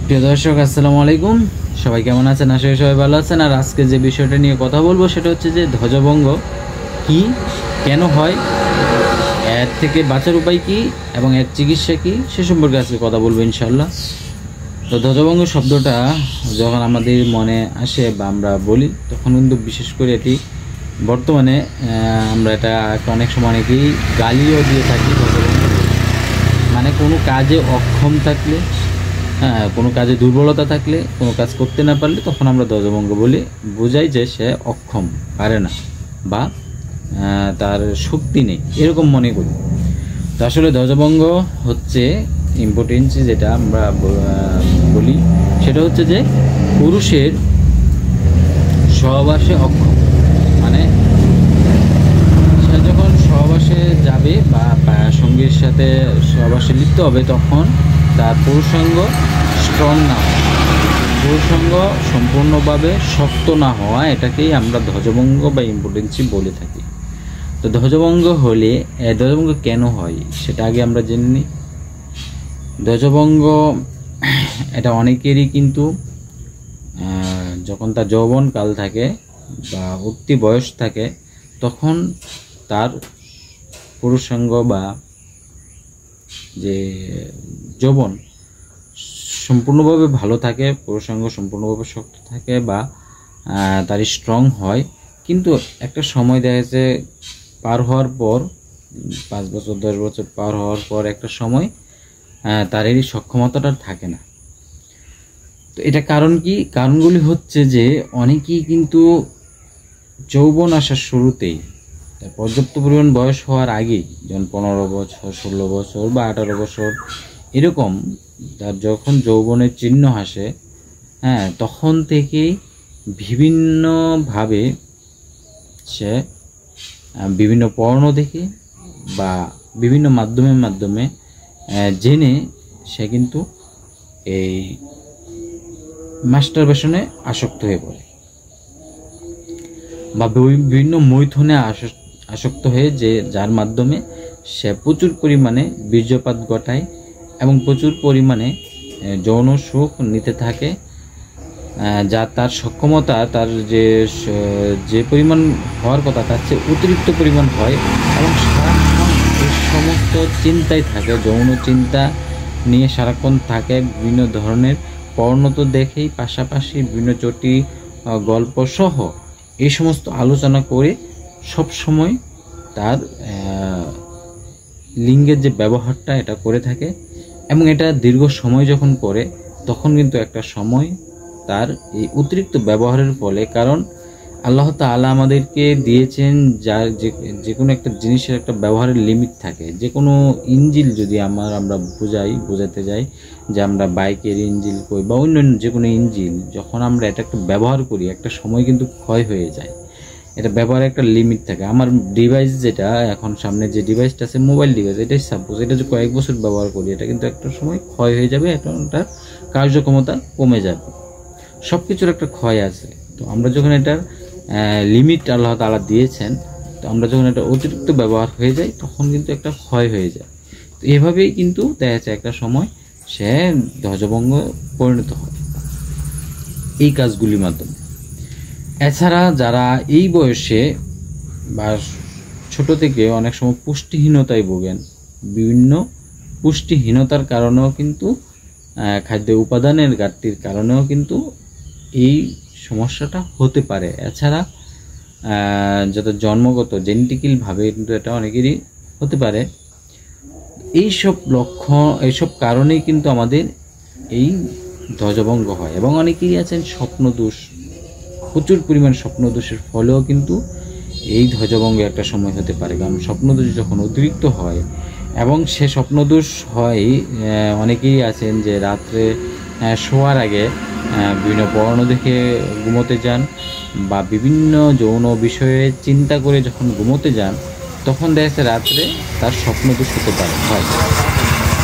প্রিয় দর্শক, আসসালামু আলাইকুম। সবাই কেমন আছেন? আশা করি সবাই ভালো আছেন। আর আজকে যে বিষয়টা নিয়ে কথা বলবো সেটা হচ্ছে যে ধ্বজভঙ্গ কি, কেন হয়, এর থেকে বাঁচার উপায় কি এবং এর চিকিৎসা কি, সে সম্পর্কে আজকে কথা বলবো ইনশাল্লাহ। তো ধ্বজভঙ্গ শব্দটা যখন আমাদের মনে আসে বা আমরা বলি, তখন কিন্তু বিশেষ করে এটি বর্তমানে আমরা এটা অনেক সময় অনেকেই গালিও দিয়ে থাকি। ধ্বজভঙ্গ মানে কোনো কাজে অক্ষম থাকলে, কোনো কাজে দুর্বলতা থাকলে, কোনো কাজ করতে না পারলে তখন আমরা ধ্বজভঙ্গ বলি, বোঝাই যে সে অক্ষম, পারে না বা তার শক্তি নেই, এরকম মনে করি। তো আসলে ধ্বজভঙ্গ হচ্ছে ইম্পর্টেন্স যেটা আমরা বলি সেটা হচ্ছে যে পুরুষের সহবাসে অক্ষম, মানে সে যখন সহবাসে যাবে বা সঙ্গীর সাথে সহবাসে লিপ্ত হবে তখন তার পুরুষাঙ্গ স্ট্রং না হয়, পুরুষাঙ্গ সম্পূর্ণভাবে শক্ত না হওয়া, এটাকেই আমরা ধ্বজভঙ্গ বা ইম্পোর্টেন্সি বলে থাকি। তো ধ্বজভঙ্গ হলে ধ্বজভঙ্গ কেন হয় সেটা আগে আমরা জেনে নিই। ধ্বজভঙ্গ এটা অনেকেরই কিন্তু যখন তার যৌবনকাল থাকে বা উঠতি বয়স থাকে তখন তার পুরুষাঙ্গ বা যে যৌবন সম্পূর্ণভাবে ভালো থাকে, পুরুষাঙ্গ সম্পূর্ণভাবে শক্ত থাকে বা তার স্ট্রং হয়। কিন্তু একটা সময় দেখা যাচ্ছে পার হওয়ার পর, 5 বছর 10 বছর পার হওয়ার পর একটা সময় তার এই সক্ষমতাটা থাকে না। তো এটা কারণ কি? কারণগুলি হচ্ছে যে অনেকেই কিন্তু যৌবন আসার শুরুতেই, তার পর্যাপ্ত পরিমাণ বয়স হওয়ার আগেই, যেমন 15 বছর 16 বছর বা 18 বছর এরকম তার যখন যৌবনের চিহ্ন আসে, তখন থেকেই বিভিন্নভাবে সে বিভিন্ন পর্ণ দেখে বা বিভিন্ন মাধ্যমে জেনে সে কিন্তু এই মাস্টারবেশনে আসক্ত হয়ে পড়ে বা বিভিন্ন মৈথুনে আসক্ত হয়ে, যার মাধ্যমে সে প্রচুর পরিমাণে বীর্যপাত ঘটায় এবং প্রচুর পরিমাণে যৌন সুখ নিতে থাকে, যা তার সক্ষমতা, তার যে পরিমাণ হওয়ার কথা তার চেয়ে অতিরিক্ত পরিমাণ হয় এবং সারাক্ষণ এই সমস্ত চিন্তায় থাকে, যৌন চিন্তা নিয়ে সারাক্ষণ থাকে। বিভিন্ন ধরনের পর্ণ তো দেখেই, পাশাপাশি বিভিন্ন চটি গল্প সহ এই সমস্ত আলোচনা করে সব সময় তার লিঙ্গের যে ব্যবহারটা এটা করে থাকে এবং এটা দীর্ঘ সময় যখন করে তখন কিন্তু একটা সময় তার এই অতিরিক্ত ব্যবহারের ফলে, কারণ আল্লাহ তাআলা আমাদেরকে দিয়েছেন যার যে কোনো একটা জিনিসের একটা ব্যবহারের লিমিট থাকে। যে কোনো ইঞ্জিল যদি আমরা বোঝাতে যাই যে আমরা বাইকের ইঞ্জিল কই বা অন্যান্য যে কোনো ইঞ্জিল, যখন আমরা এটা একটা ব্যবহার করি একটা সময় কিন্তু ক্ষয় হয়ে যায়। এটা ব্যবহারের একটা লিমিট থাকে। আমার ডিভাইস যেটা এখন সামনে যে ডিভাইসটা আছে, মোবাইল ডিভাইস, এটাই সাপোজ এটা যে কয়েক বছর ব্যবহার করি, এটা কিন্তু একটা সময় ক্ষয় হয়ে যাবে, এটার কার্যক্ষমতা কমে যাবে। সব কিছুর একটা ক্ষয় আছে। তো আমরা যখন এটার লিমিট আল্লাহ তাআলা দিয়েছেন, তো আমরা যখন এটা অতিরিক্ত ব্যবহার হয়ে যায় তখন কিন্তু একটা ক্ষয় হয়ে যায়। তো এভাবেই কিন্তু দেখা যাচ্ছে একটা সময় সে ধ্বজভঙ্গ পরিণত হয় এই কাজগুলির মাধ্যমে। এছাড়া যারা এই বয়সে বা ছোট থেকে অনেক সময় পুষ্টিহীনতায় ভোগেন, বিভিন্ন পুষ্টিহীনতার কারণেও কিন্তু, খাদ্য উপাদানের ঘাটতির কারণেও কিন্তু এই সমস্যাটা হতে পারে। এছাড়া যত জন্মগত জেনেটিক্যালভাবে কিন্তু এটা অনেকেরই হতে পারে। এইসব কারণেই কিন্তু আমাদের এই ধ্বজভঙ্গ হয়। এবং অনেকেই আছেন স্বপ্নদোষ, প্রচুর পরিমাণ স্বপ্নদোষের ফলেও কিন্তু এই ধ্বজভঙ্গ একটা সময় হতে পারে। কারণ স্বপ্নদোষ যখন অতিরিক্ত হয়, এবং সে স্বপ্নদোষ হয়, অনেকেই আছেন যে রাত্রে শোয়ার আগে বিভিন্ন পর্ণ দেখে ঘুমোতে যান বা বিভিন্ন যৌন বিষয়ে চিন্তা করে যখন ঘুমোতে যান তখন দেখা যাচ্ছে রাত্রে তার স্বপ্নদোষ হতে পারে হয়।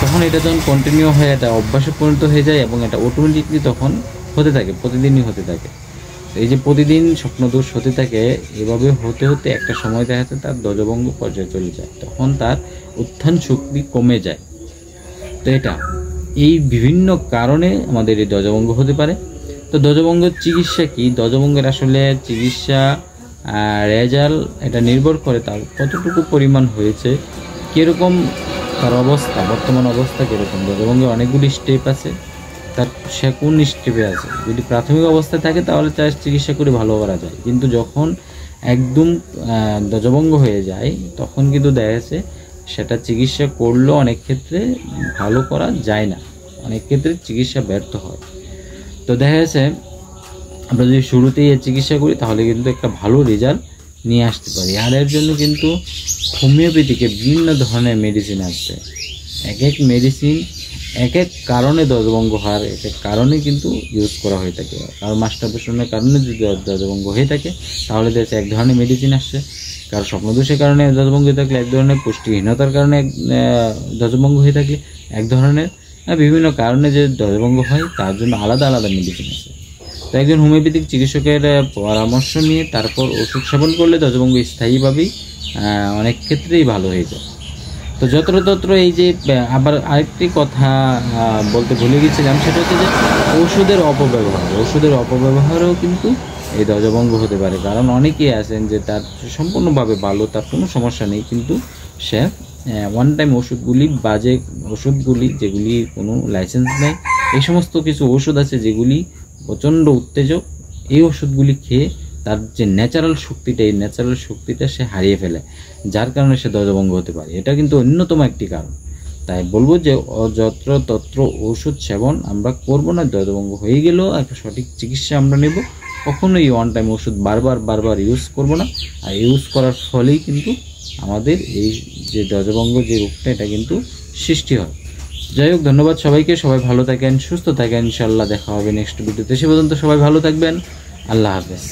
তখন এটা যখন কন্টিনিউ হয়ে এটা অভ্যাসে পরিণত হয়ে যায় এবং এটা অটোমেটিকলি তখন হতে থাকে, প্রতিদিনই হতে থাকে। এই যে প্রতিদিন স্বপ্নদোষ হতে থাকে, এভাবে হতে হতে একটা সময় দেখা যাচ্ছে তার ধ্বজভঙ্গ পর্যায়ে চলে যায়, তখন তার উত্থান শক্তি কমে যায়। তো এটা এই বিভিন্ন কারণে আমাদের এই ধ্বজভঙ্গ হতে পারে। তো ধ্বজভঙ্গের চিকিৎসা কি? ধ্বজভঙ্গের আসলে চিকিৎসা রেজাল্ট এটা নির্ভর করে তার কতটুকু পরিমাণ হয়েছে, কীরকম তার অবস্থা, বর্তমান অবস্থা কীরকম। ধ্বজভঙ্গের অনেকগুলি স্টেপ আছে, তার সে কোন স্টেপে আছে। যদি প্রাথমিক অবস্থায় থাকে তাহলে তার চিকিৎসা করে ভালো করা যায়, কিন্তু যখন একদম ধ্বজভঙ্গ হয়ে যায় তখন কিন্তু দেখা যাচ্ছে সেটা চিকিৎসা করলেও অনেক ক্ষেত্রে ভালো করা যায় না, অনেক ক্ষেত্রে চিকিৎসা ব্যর্থ হয়। তো দেখা যাচ্ছে আমরা যদি শুরুতেই এর চিকিৎসা করি তাহলে কিন্তু একটা ভালো রেজাল্ট নিয়ে আসতে পারি। আর এর জন্য কিন্তু হোমিওপ্যাথিকে বিভিন্ন ধরনের মেডিসিন আসছে। এক এক মেডিসিন এক এক কারণে ধ্বজভঙ্গ হওয়ার এক এক কারণে কিন্তু ইউজ করা হয়ে থাকে। কারো মাস্টারবেশনের কারণে যদি ধ্বজভঙ্গ হয়ে থাকে তাহলে দেখছে এক ধরনের মেডিসিন আসছে, কারো স্বপ্নদোষের কারণে ধ্বজভঙ্গ হয়ে থাকলে এক ধরনের, পুষ্টিহীনতার কারণে ধ্বজভঙ্গ হয়ে থাকলে এক ধরনের, বিভিন্ন কারণে যে ধ্বজভঙ্গ হয় তার জন্য আলাদা আলাদা মেডিসিন আছে। তো একজন হোমিওপ্যাথিক চিকিৎসকের পরামর্শ নিয়ে তারপর ওষুধ সেবন করলে ধ্বজভঙ্গ স্থায়ীভাবেই অনেক ক্ষেত্রেই ভালো হয়ে যায়। তো যত্রতত্র এই যে আবার আরেকটি কথা বলতে ভুলে গেছিলাম, সেটা হচ্ছে যে ওষুধের অপব্যবহারও কিন্তু এই ধ্বজভঙ্গ হতে পারে। কারণ অনেকেই আছেন যে তার সম্পূর্ণভাবে ভালো, তার কোনো সমস্যা নেই, কিন্তু সে ওয়ান টাইম ওষুধগুলি, বাজে ওষুধগুলি যেগুলি কোনো লাইসেন্স নেই, এই সমস্ত কিছু ওষুধ আছে যেগুলি প্রচণ্ড উত্তেজক, এই ওষুধগুলি খেয়ে তার যে ন্যাচারাল শক্তিটা, এই ন্যাচারাল শক্তিটা সে হারিয়ে ফেলে, যার কারণে সে ধ্বজভঙ্গ হতে পারে। এটা কিন্তু অন্যতম একটি কারণ। তাই বলবো যে যত্রতত্র ওষুধ সেবন আমরা করব না। ধ্বজভঙ্গ হয়ে গেলেও একটা সঠিক চিকিৎসা আমরা নেব, কখনোই ওয়ান টাইম ওষুধ বারবার ইউজ করব না। আর ইউজ করার ফলেই কিন্তু আমাদের এই যে ধ্বজভঙ্গ যে রোগটা, এটা কিন্তু সৃষ্টি হয়। যাই হোক, ধন্যবাদ সবাইকে। সবাই ভালো থাকেন, সুস্থ থাকেন, ইনশাআল্লাহ দেখা হবে নেক্সট ভিডিওতে। সে পর্যন্ত সবাই ভালো থাকবেন। আল্লাহ হাফেজ।